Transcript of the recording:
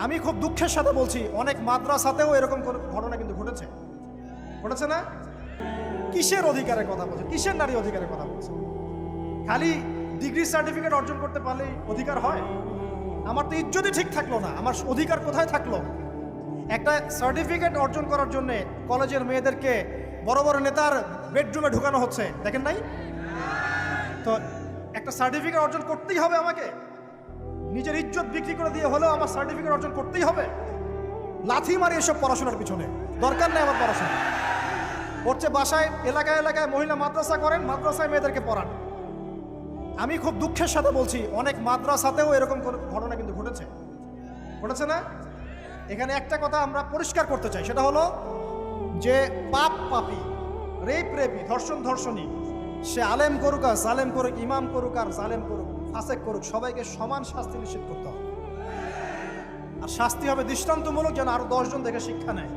আমি খুব দুঃখের সাথে বলছি, অনেক মাদ্রাসাতেও এরকম ঘটনা কিন্তু ঘটেছে। ঘটেছে না? কিসের অধিকারের কথা বলছে? কিসের নারী অধিকারের কথা বলছে? খালি ডিগ্রি সার্টিফিকেট অর্জন করতে পারলেই অধিকার হয়? আমার তো ইজ্জতই ঠিক থাকলো না, আমার অধিকার কোথায় থাকলো? একটা সার্টিফিকেট অর্জন করার জন্য কলেজের মেয়েদেরকে বড় বড় নেতার বেডরুমে ঢুকানো হচ্ছে, দেখেন নাই? তো একটা সার্টিফিকেট অর্জন করতেই হবে আমাকে, নিজের ইজ্জত বিক্রি করে দিয়ে হলেও আমার সার্টিফিকেট অর্জন করতেই হবে। লাথি মারি এসব পড়াশোনার পিছনে, দরকার নেই আমার পড়াশোনা। হচ্ছে বাসায় এলাকায় এলাকায় মহিলা মাদ্রাসা করেন, মাদ্রাসায় মেয়েদেরকে পড়ান। আমি খুব দুঃখের সাথে বলছি, অনেক মাদ্রাসাতেও এরকম ঘটনা কিন্তু ঘটেছে। ঘটেছে না? এখানে একটা কথা আমরা পরিষ্কার করতে চাই, সেটা হলো যে পাপ পাপী, রেপি, ধর্ষণী, সে আলেম করুক আর জালেম করুক, ইমাম করুক আর জালেম করুক, ফাসেক করুক, সবাইকে সমান শাস্তি নিশ্চিত করতে হবে। আর শাস্তি হবে দৃষ্টান্তমূলক, যেন আরো 10 জন দেখে শিক্ষা নেয়।